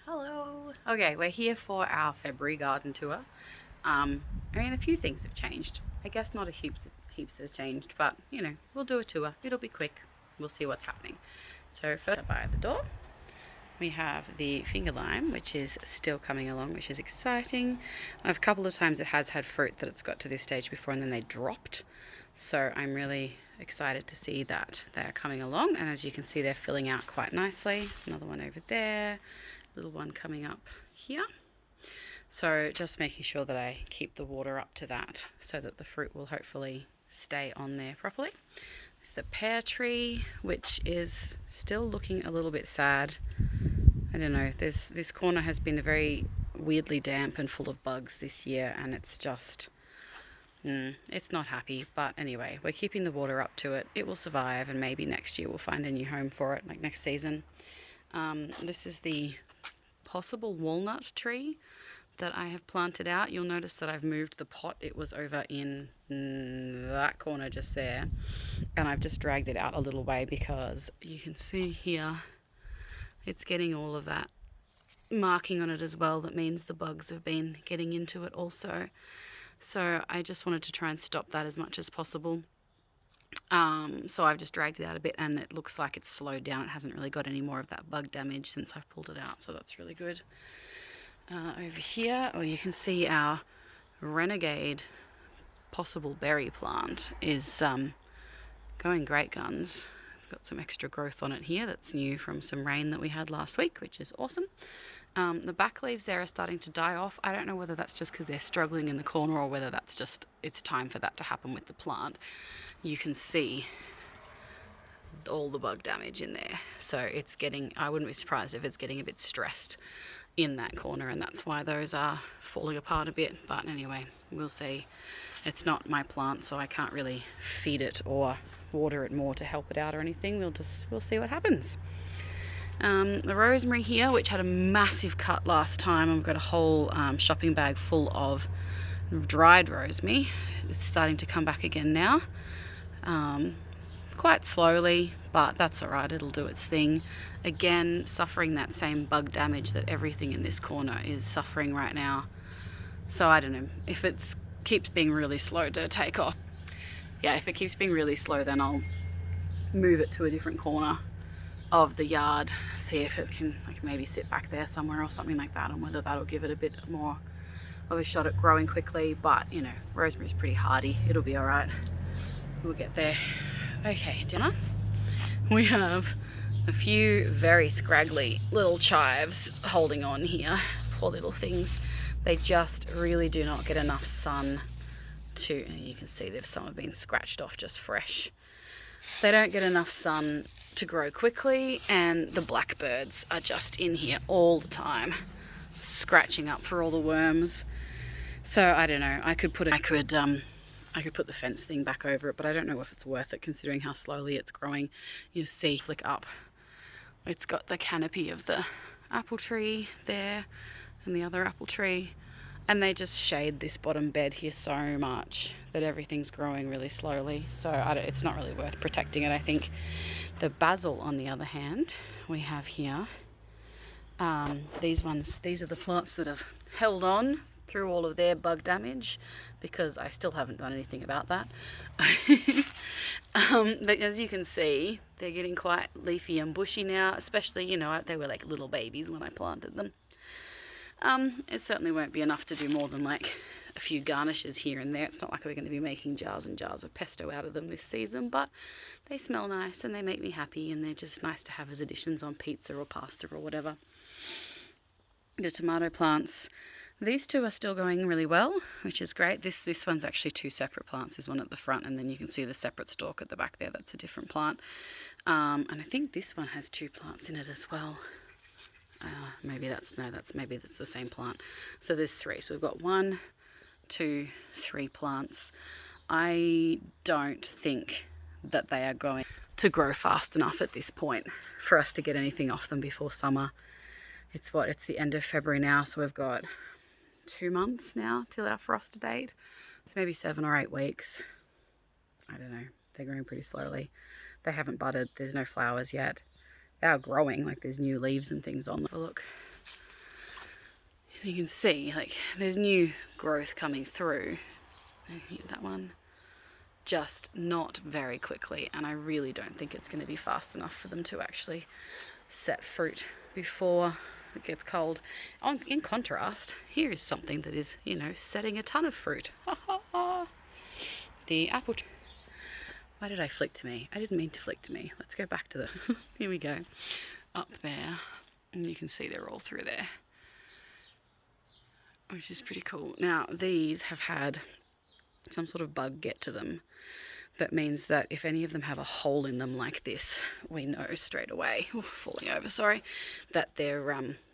Hello. Okay, we're here for our February garden tour. I mean, a few things have changed. I guess not a heaps has changed, but you know, we'll do a tour. It'll be quick. We'll see what's happening. So first, by the door, we have the finger lime, which is still coming along, which is exciting. A couple of times it has had fruit that it's got to this stage before, and then they dropped. So I'm really excited to see that they are coming along, and as you can see, they're filling out quite nicely. There's another one over there, little one coming up here. So just making sure that I keep the water up to that so that the fruit will hopefully stay on there properly. There's the pear tree, which is still looking a little bit sad. I don't know, this corner has been very weirdly damp and full of bugs this year, and it's just it's not happy. But anyway, we're keeping the water up to it. It will survive, and maybe next year we'll find a new home for it, like next season. This is the possible walnut tree that I have planted out. You'll notice that I've moved the pot. It was over in that corner just there, and I've just dragged it out a little way because you can see here it's getting all of that marking on it as well. That means the bugs have been getting into it also. So I just wanted to try and stop that as much as possible. So I've just dragged it out a bit, and it looks like it's slowed down. It hasn't really got any more of that bug damage since I've pulled it out, so that's really good. Over here, you can see our renegade possible berry plant is going great guns. It's got some extra growth on it here that's new from some rain that we had last week, which is awesome. The back leaves there are starting to die off. I don't know whether that's just because they're struggling in the corner or whether that's just it's time for that to happen with the plant. You can see all the bug damage in there. So it's getting, I wouldn't be surprised if it's getting a bit stressed in that corner, and that's why those are falling apart a bit. But anyway, we'll see. It's not my plant, so I can't really feed it or water it more to help it out or anything. We'll see what happens. The rosemary here, which had a massive cut last time, and we've got a whole shopping bag full of dried rosemary. It's starting to come back again now. Quite slowly, but that's alright, it'll do its thing. Again, suffering that same bug damage that everything in this corner is suffering right now. So I don't know, if it keeps being really slow to take off. Yeah, if it keeps being really slow, then I'll move it to a different corner of the yard, see if it can, I can maybe sit back there somewhere or something like that, and whether that'll give it a bit more of a shot at growing quickly. But you know, rosemary's pretty hardy, it'll be alright. We'll get there. Okay, dinner. We have a few very scraggly little chives holding on here. Poor little things. They just really do not get enough sun to, you can see some have been scratched off just fresh. They don't get enough sun to grow quickly, and the blackbirds are just in here all the time, scratching up for all the worms. So I don't know, I could put the fence thing back over it, but I don't know if it's worth it considering how slowly it's growing. You see, flick up. It's got the canopy of the apple tree there and the other apple tree, and they just shade this bottom bed here so much that everything's growing really slowly. So it's not really worth protecting it, I think. The basil, on the other hand, we have here. These are the plants that have held on through all of their bug damage, because I still haven't done anything about that. But as you can see, they're getting quite leafy and bushy now, especially, you know, they were like little babies when I planted them. It certainly won't be enough to do more than like a few garnishes here and there. It's not like we're going to be making jars and jars of pesto out of them this season, but they smell nice and they make me happy, and they're just nice to have as additions on pizza or pasta or whatever. The tomato plants, these two are still going really well, which is great. This one's actually two separate plants. There's one at the front, and then you can see the separate stalk at the back there. That's a different plant. And I think this one has two plants in it as well. Maybe that's the same plant. So there's three. So we've got 1, 2, 3 plants. I don't think that they are going to grow fast enough at this point for us to get anything off them before summer. It's the end of February now, so we've got 2 months now till our frost date. So maybe 7 or 8 weeks. I don't know. They're growing pretty slowly. They haven't budded. There's no flowers yet. They are growing, like there's new leaves and things on them. Look, You can see, like, there's new growth coming through. That one, just not very quickly, and I really don't think it's going to be fast enough for them to actually set fruit before it gets cold. In contrast, here is something that is, you know, setting a ton of fruit. The apple tree. Why did I flick to me? I didn't mean to flick to me. Let's go back to the... Here we go. Up there. And you can see they're all through there, which is pretty cool. Now, these have had some sort of bug get to them. That means that if any of them have a hole in them like this, we know straight away, falling over, sorry, that they're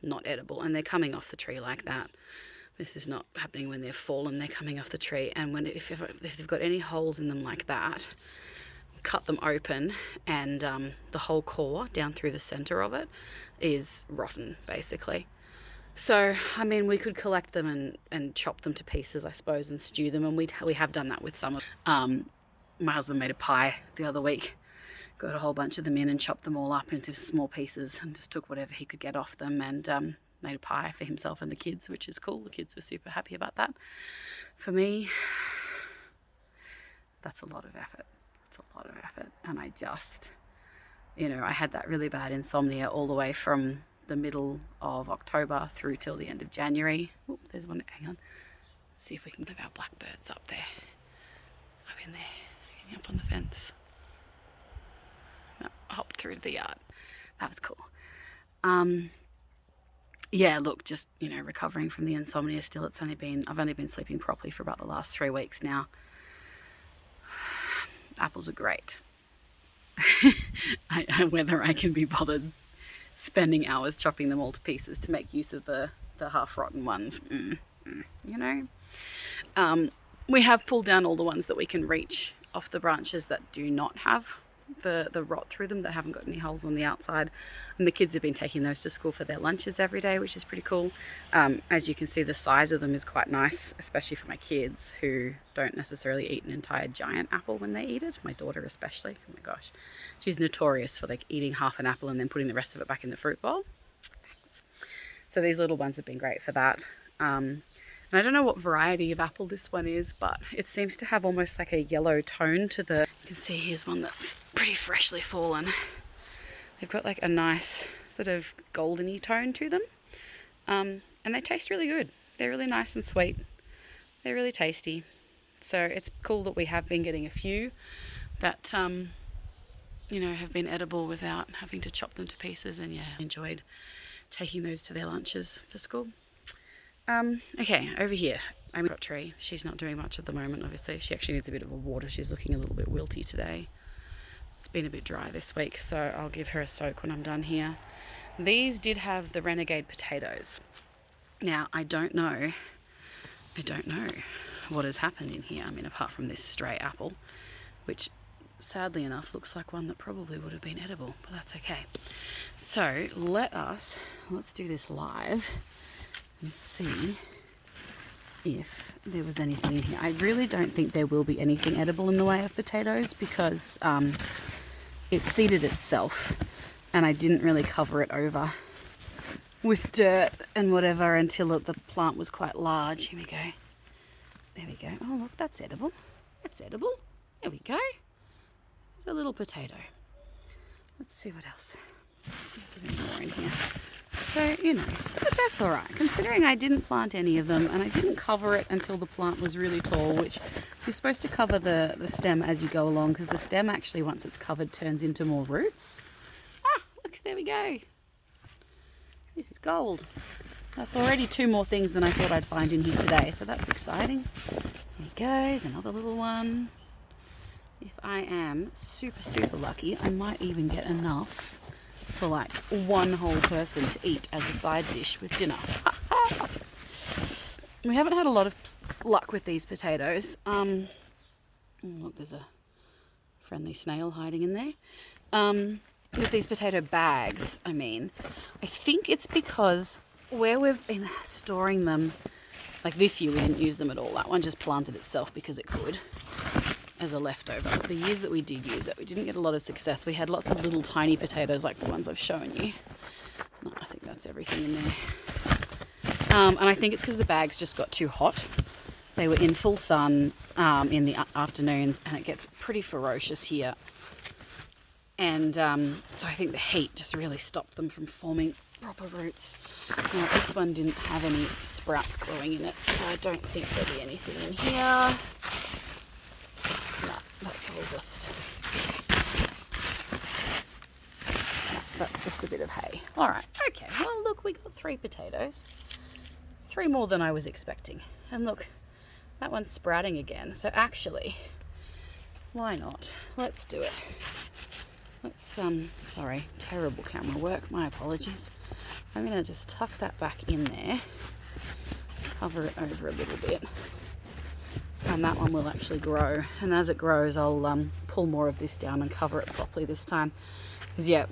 not edible, and they're coming off the tree like that. This is not happening when they've fallen, they're coming off the tree, and if they've got any holes in them like that, cut them open, and the whole core down through the center of it is rotten, basically. So, I mean, we could collect them and chop them to pieces, I suppose, and stew them, and we have done that with some of my husband made a pie the other week, got a whole bunch of them in and chopped them all up into small pieces and just took whatever he could get off them and made a pie for himself and the kids, which is cool. The kids were super happy about that. For me, that's a lot of effort. It's a lot of effort. And I just, you know, I had that really bad insomnia all the way from the middle of October through till the end of January. Oop, there's one. Hang on. Let's see if we can get our blackbirds up there. Up in there. Getting up on the fence. No, hopped through to the yard. That was cool. Yeah, look, just, you know, recovering from the insomnia still. I've only been sleeping properly for about the last 3 weeks now. Apples are great. Whether I can be bothered spending hours chopping them all to pieces to make use of the half-rotten ones, you know. We have pulled down all the ones that we can reach off the branches that do not have the rot through them, that haven't got any holes on the outside, and the kids have been taking those to school for their lunches every day, which is pretty cool. As you can see, the size of them is quite nice, especially for my kids who don't necessarily eat an entire giant apple when they eat it. My daughter especially, oh my gosh, she's notorious for like eating half an apple and then putting the rest of it back in the fruit bowl. Thanks. So these little ones have been great for that. And I don't know what variety of apple this one is, but it seems to have almost like a yellow tone to the... You can see here's one that's pretty freshly fallen. They've got like a nice sort of goldeny tone to them. And they taste really good. They're really nice and sweet. They're really tasty. So it's cool that we have been getting a few that, you know, have been edible without having to chop them to pieces. And yeah, enjoyed taking those to their lunches for school. Okay, over here, Walnut Tree. She's not doing much at the moment, obviously. She actually needs a bit of a water. She's looking a little bit wilty today. It's been a bit dry this week, so I'll give her a soak when I'm done here. These did have the renegade potatoes. Now, I don't know what has happened in here. I mean, apart from this stray apple, which sadly enough looks like one that probably would have been edible, but that's okay. So let's do this live and see if there was anything in here. I really don't think there will be anything edible in the way of potatoes because it seeded itself and I didn't really cover it over with dirt and whatever until the plant was quite large. Here we go. There we go. Oh look, that's edible. That's edible. There we go. There's a little potato. Let's see what else. Let's see if there's any more in here. So, you know, but that's all right. Considering I didn't plant any of them and I didn't cover it until the plant was really tall, which you're supposed to cover the stem as you go along because the stem actually, once it's covered, turns into more roots. Ah, look, there we go. This is gold. That's already 2 more things than I thought I'd find in here today, so that's exciting. There he goes, another little one. If I am super, super lucky, I might even get enough for like one whole person to eat as a side dish with dinner. We haven't had a lot of luck with these potatoes. Look, there's a friendly snail hiding in there. With these potato bags, I think it's because where we've been storing them, like this year we didn't use them at all. That one just planted itself because it could, as a leftover. The years that we did use it, we didn't get a lot of success. We had lots of little tiny potatoes like the ones I've shown you. No, I think that's everything in there. And I think it's because the bags just got too hot. They were in full sun in the afternoons, and it gets pretty ferocious here. And so I think the heat just really stopped them from forming proper roots. Now, this one didn't have any sprouts growing in it, so I don't think there'll be anything in here. No, that's all just... that's just a bit of hay. All right, okay. Well, look, we got 3 potatoes. 3 more than I was expecting. And look, that one's sprouting again. So actually, why not? Let's do it. Let's, sorry, terrible camera work. My apologies. I'm going to just tuck that back in there. Cover it over a little bit. And that one will actually grow. And as it grows, I'll pull more of this down and cover it properly this time. Because, yeah,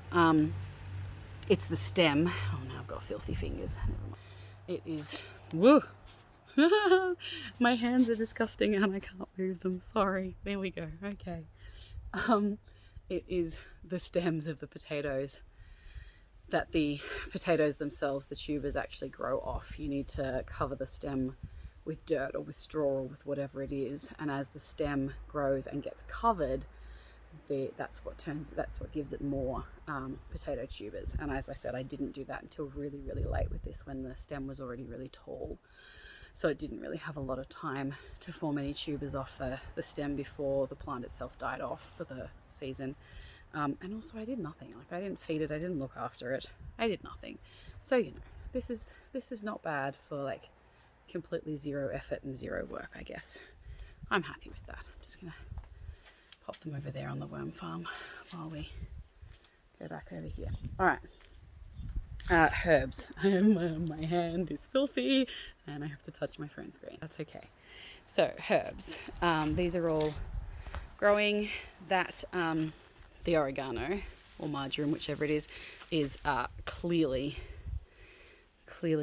it's the stem. Oh, now I've got filthy fingers. It is... woo! My hands are disgusting and I can't move them. Sorry. There we go. Okay. It is the stems of the potatoes that the potatoes themselves, the tubers, actually grow off. You need to cover the stem with dirt or with straw or with whatever it is. And as the stem grows and gets covered, that's what gives it more potato tubers. And as I said, I didn't do that until really, really late with this, when the stem was already really tall. So it didn't really have a lot of time to form any tubers off the stem before the plant itself died off for the season. And also I did nothing. Like, I didn't feed it, I didn't look after it, I did nothing. So, you know, this is not bad for like completely zero effort and zero work, I guess. I'm happy with that. I'm just gonna pop them over there on the worm farm while we go back over here. All right. Herbs. My hand is filthy and I have to touch my phone screen. That's okay. So herbs. These are all growing. That the oregano or marjoram, whichever it is clearly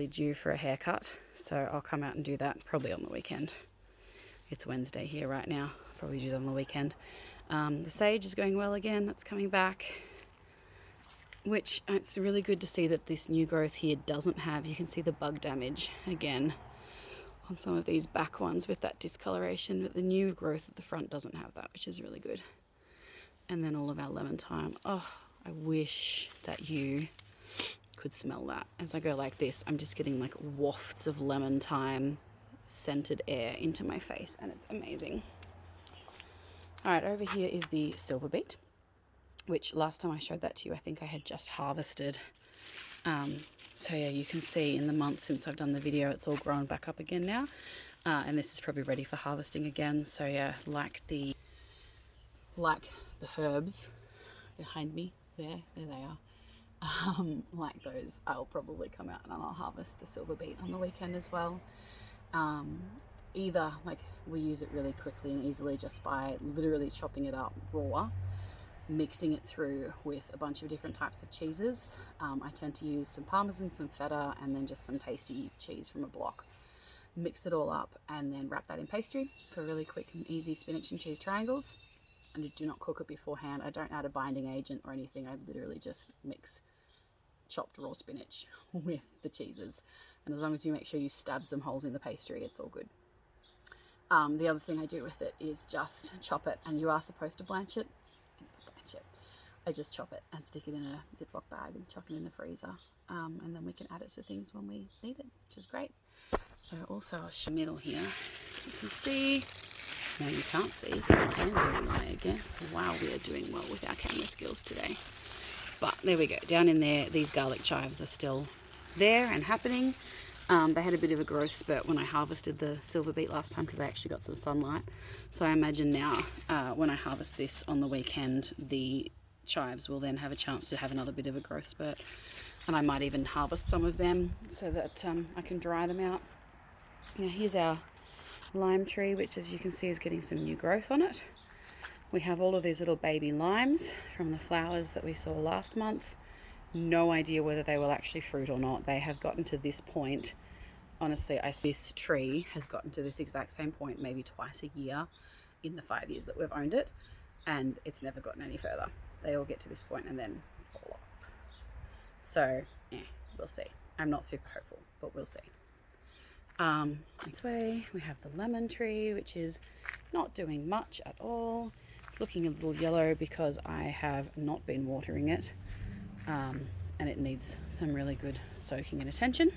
due for a haircut. So I'll come out and do that probably on the weekend. It's Wednesday here right now. Probably do it on the weekend. The sage is going well again. That's coming back. Which it's really good to see that this new growth here doesn't have. You can see the bug damage again on some of these back ones with that discoloration, but the new growth at the front doesn't have that, which is really good. And then all of our lemon thyme. Oh, I wish that you could smell that. As I go like this, I'm just getting like wafts of lemon thyme scented air into my face, and it's amazing. All right, over here is the silver beet, which last time I showed that to you, I think I had just harvested. So yeah, you can see in the month since I've done the video, it's all grown back up again now. And this is probably ready for harvesting again. So yeah, like the herbs behind me there they are. Like those, I'll probably come out and I'll harvest the silver beet on the weekend as well. Either like we use it really quickly and easily just by literally chopping it up raw, mixing it through with a bunch of different types of cheeses. I tend to use some Parmesan, some feta, and then just some tasty cheese from a block. Mix it all up and then wrap that in pastry for really quick and easy spinach and cheese triangles. And I do not cook it beforehand. I don't add a binding agent or anything. I literally just mix chopped raw spinach with the cheeses. And as long as you make sure you stab some holes in the pastry, it's all good. The other thing I do with it is just chop it, and you are supposed to blanch it. I just chop it and stick it in a Ziploc bag and chuck it in the freezer, and then we can add it to things when we need it, which is great. So also I'll show middle here. You can see, no you can't see, my hands are in the way again. Wow, we are doing well with our camera skills today. But there we go, down in there, these garlic chives are still there and happening. They had a bit of a growth spurt when I harvested the silver beet last time because I actually got some sunlight. So I imagine now when I harvest this on the weekend, the chives will then have a chance to have another bit of a growth spurt. And I might even harvest some of them so that I can dry them out. Now here's our lime tree, which as you can see is getting some new growth on it. We have all of these little baby limes from the flowers that we saw last month. No idea whether they will actually fruit or not. They have gotten to this point. Honestly, this tree has gotten to this exact same point maybe twice a year in the 5 years that we've owned it, and it's never gotten any further. They all get to this point and then fall off. So, we'll see. I'm not super hopeful, but we'll see. This way we have the lemon tree, which is not doing much at all. It's looking a little yellow because I have not been watering it, and it needs some really good soaking and attention.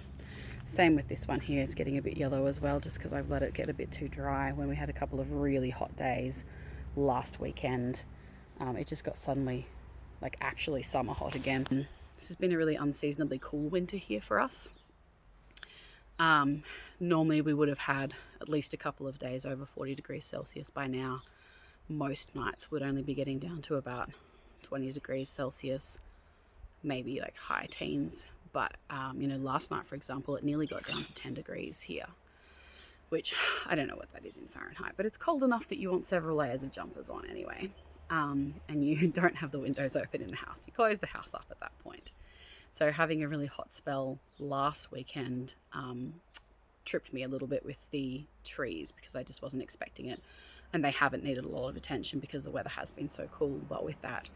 Same with this one here, it's getting a bit yellow as well, just because I've let it get a bit too dry. When we had a couple of really hot days last weekend, it just got suddenly like actually summer hot again. This has been a really unseasonably cool winter here for us. Normally we would have had at least a couple of days over 40 degrees Celsius by now. Most nights would only be getting down to about 20 degrees Celsius, maybe like high teens. But, last night, for example, it nearly got down to 10 degrees here, which I don't know what that is in Fahrenheit, but it's cold enough that you want several layers of jumpers on anyway. And you don't have the windows open in the house. You close the house up at that point. So having a really hot spell last weekend tripped me a little bit with the trees because I just wasn't expecting it. And they haven't needed a lot of attention because the weather has been so cool. But with that,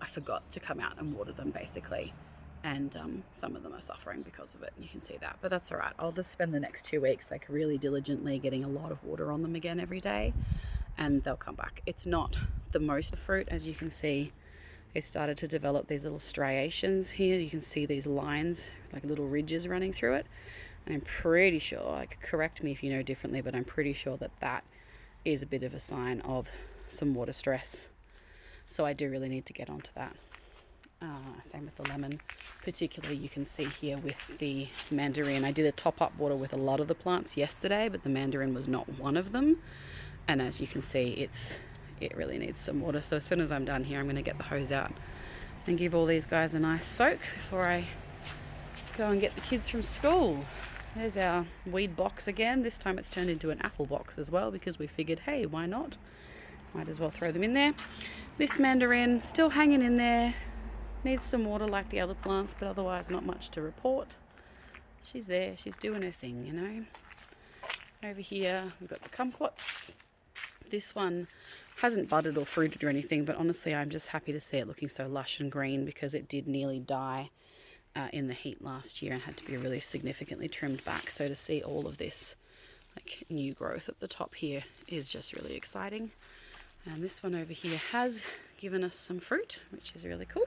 I forgot to come out and water them basically, and some of them are suffering because of it. You can see that, but that's all right. I'll just spend the next 2 weeks like really diligently getting a lot of water on them again every day, and they'll come back. It's not the most fruit, as you can see. It started to develop these little striations here. You can see these lines, like little ridges running through it, and I'm pretty sure, like, correct me if you know differently, but I'm pretty sure that that is a bit of a sign of some water stress. So I do really need to get onto that. Same with the lemon. Particularly you can see here with the mandarin. I did a top-up water with a lot of the plants yesterday, but the mandarin was not one of them. And as you can see, it really needs some water. So as soon as I'm done here, I'm going to get the hose out and give all these guys a nice soak before I go and get the kids from school. There's our weed box again. This time it's turned into an apple box as well because we figured, hey, why not? Might as well throw them in there. This mandarin still hanging in there, needs some water like the other plants, but otherwise not much to report. She's there, she's doing her thing, you know. Over here we've got the kumquats. This one hasn't budded or fruited or anything, but honestly I'm just happy to see it looking so lush and green because it did nearly die in the heat last year and had to be really significantly trimmed back. So to see all of this like new growth at the top here is just really exciting. And this one over here has given us some fruit, which is really cool.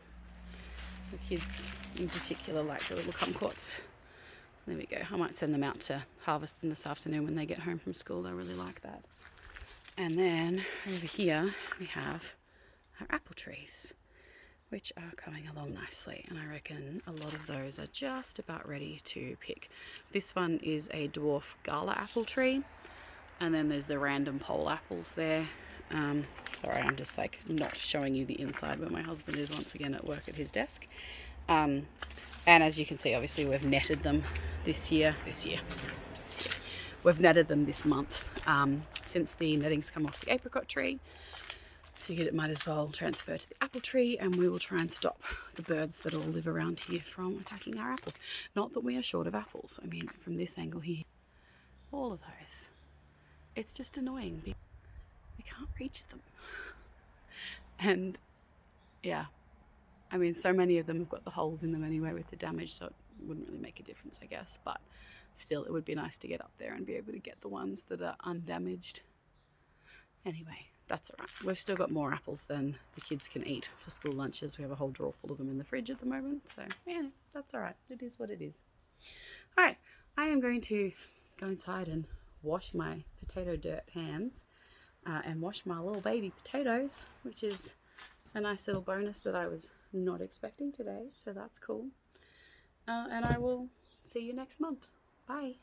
The kids in particular like the little kumquats. There we go. I might send them out to harvest them this afternoon when they get home from school. They really like that. And then over here we have our apple trees, which are coming along nicely. And I reckon a lot of those are just about ready to pick. This one is a dwarf Gala apple tree. And then there's the random pole apples there. Sorry, I'm just like not showing you the inside where my husband is once again at work at his desk. And as you can see, obviously we've netted them this year. We've netted them this month since the nettings come off the apricot tree. Figured it might as well transfer to the apple tree, and we will try and stop the birds that all live around here from attacking our apples. Not that we are short of apples. I mean, from this angle here, all of those. It's just annoying. We can't reach them. And yeah, I mean, so many of them have got the holes in them anyway with the damage, so it wouldn't really make a difference, I guess. But still, it would be nice to get up there and be able to get the ones that are undamaged. Anyway, that's all right. We've still got more apples than the kids can eat for school lunches. We have a whole drawer full of them in the fridge at the moment. So yeah, that's all right. It is what it is. All right, I am going to go inside and wash my potato dirt hands and wash my little baby potatoes, which is a nice little bonus that I was not expecting today. So that's cool. And I will see you next month. Bye.